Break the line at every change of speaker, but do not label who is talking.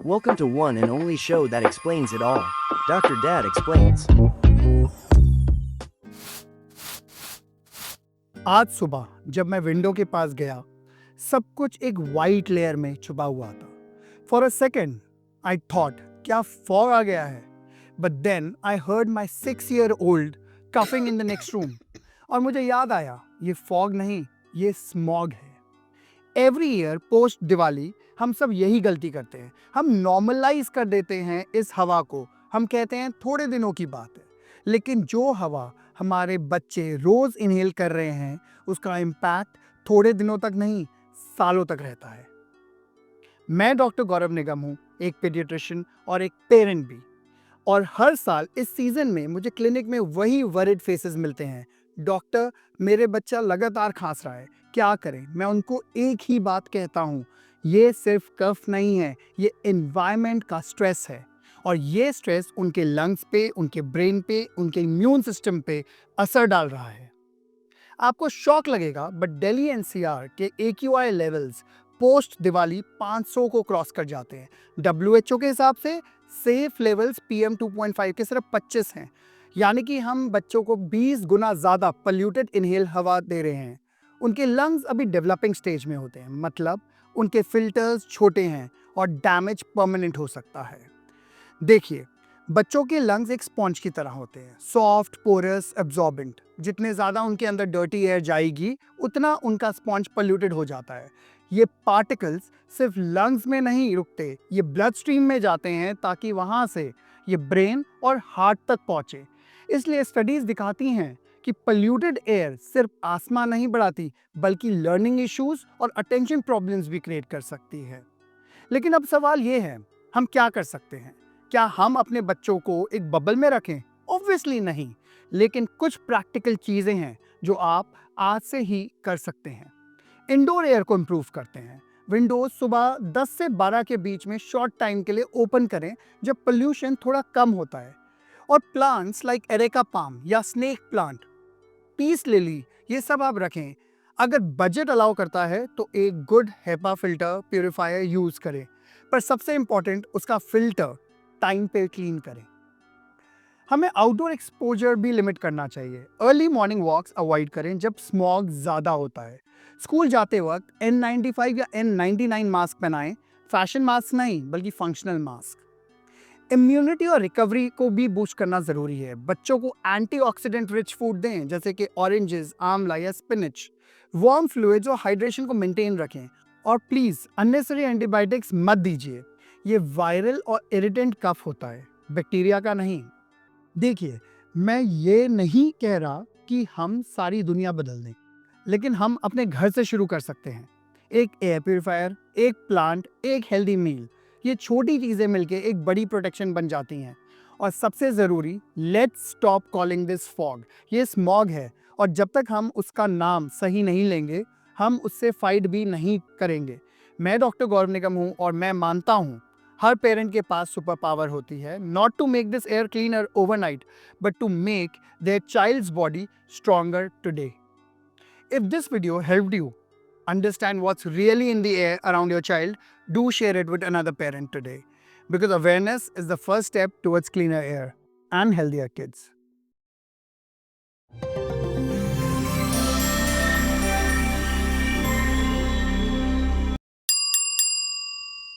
Welcome to one and only show that explains it all. Dr. Dad explains.
आज सुबह जब मैं window के पास गया, सब कुछ एक वाइट लेयर में छुपा हुआ था। For a second I thought क्या फॉग आ गया है, but then I heard my 6-year-old coughing in the next room और मुझे याद आया ये फॉग नहीं, ये स्मॉग है। एवरी ईयर पोस्ट दिवाली हम सब यही गलती करते हैं। हम नॉर्मलाइज कर देते हैं इस हवा को। हम कहते हैं थोड़े दिनों की बात है, लेकिन जो हवा हमारे बच्चे रोज इनहेल कर रहे हैं उसका इम्पैक्ट थोड़े दिनों तक नहीं, सालों तक रहता है। मैं डॉक्टर गौरव निगम हूँ, एक पीडियाट्रिशियन और एक पेरेंट भी। और हर साल इस सीजन में मुझे क्लिनिक में वही वरिड फेसेस मिलते हैं। डॉक्टर, मेरे बच्चा लगातार खांस रहा है, क्या करें? मैं उनको एक ही बात कहता हूँ, ये सिर्फ कफ नहीं है, ये एनवायरनमेंट का स्ट्रेस है। और ये स्ट्रेस उनके लंग्स पे, उनके ब्रेन पे, उनके इम्यून सिस्टम पे असर डाल रहा है। आपको शॉक लगेगा, बट दिल्ली एनसीआर के AQI लेवल्स पोस्ट दिवाली 500 को क्रॉस कर जाते हैं। WHO के हिसाब से सेफ लेवल्स PM 2.5 के सिर्फ 25 हैं, यानी कि हम बच्चों को 20 गुना ज़्यादा पल्यूटेड इनहेल हवा दे रहे हैं। उनके लंग्स अभी डेवलपिंग स्टेज में होते हैं, मतलब उनके फिल्टर्स छोटे हैं और डैमेज परमानेंट हो सकता है। देखिए, बच्चों के लंग्स एक स्पॉन्ज की तरह होते हैं, सॉफ्ट, पोरस, एब्जॉर्बेंट। जितने ज़्यादा उनके अंदर डर्टी एयर जाएगी, उतना उनका स्पॉन्ज पोल्यूटेड हो जाता है। ये पार्टिकल्स सिर्फ लंग्स में नहीं रुकते, ये ब्लड स्ट्रीम में जाते हैं ताकि वहाँ से ये ब्रेन और हार्ट तक पहुँचे। इसलिए स्टडीज़ दिखाती हैं कि पोल्यूटेड एयर सिर्फ आसमा नहीं बढ़ाती, बल्कि लर्निंग इश्यूज और अटेंशन प्रॉब्लम्स भी क्रिएट कर सकती है। लेकिन अब सवाल ये है, हम क्या कर सकते हैं? क्या हम अपने बच्चों को एक बबल में रखें? ऑब्वियसली नहीं, लेकिन कुछ प्रैक्टिकल चीज़ें हैं जो आप आज से ही कर सकते हैं। इंडोर एयर को इम्प्रूव करते हैं। विंडोज सुबह 10 से 12 के बीच में शॉर्ट टाइम के लिए ओपन करें जब पोल्यूशन थोड़ा कम होता है। और प्लांट्स लाइक एरेका पाम या स्नेक प्लांट, पीस लिली, ये सब आप रखें। अगर बजट अलाउ करता है तो एक good HEPA filter purifier use करें, पर सबसे इंपॉर्टेंट उसका फिल्टर टाइम पे क्लीन करें। हमें आउटडोर एक्सपोजर भी लिमिट करना चाहिए। अर्ली मॉर्निंग वॉक्स अवॉइड करें जब स्मॉग ज़्यादा होता है। स्कूल जाते वक्त N95 या N99 मास्क पहनाएं, फैशन मास्क नहीं बल्कि फंक्शनल मास्क। इम्यूनिटी और रिकवरी को भी बूस्ट करना ज़रूरी है। बच्चों को एंटीऑक्सीडेंट रिच फूड दें, जैसे कि ऑरेंजेस, आंवला या स्पिनच। वार्म फ्लूइड्स और हाइड्रेशन को मेंटेन रखें। और प्लीज़ अननेसेसरी एंटीबायोटिक्स मत दीजिए, ये वायरल और इरिटेंट कफ होता है, बैक्टीरिया का नहीं। देखिए, मैं ये नहीं कह रहा कि हम सारी दुनिया बदल दें, लेकिन हम अपने घर से शुरू कर सकते हैं। एक एयर प्यूरिफायर, एक प्लांट, एक हेल्दी मील, ये छोटी चीज़ें मिलके एक बड़ी प्रोटेक्शन बन जाती हैं। और सबसे ज़रूरी, let's stop calling this fog. ये स्मॉग है, और जब तक हम उसका नाम सही नहीं लेंगे, हम उससे फाइट भी नहीं करेंगे। मैं डॉक्टर गौरव निगम हूँ और मैं मानता हूँ हर पेरेंट के पास सुपर पावर होती है, not to make this air cleaner overnight, but to make their child's body stronger today. If this video helped you understand what's really in the air around your child, do share it with another parent today, because awareness is the first step towards cleaner air and healthier kids.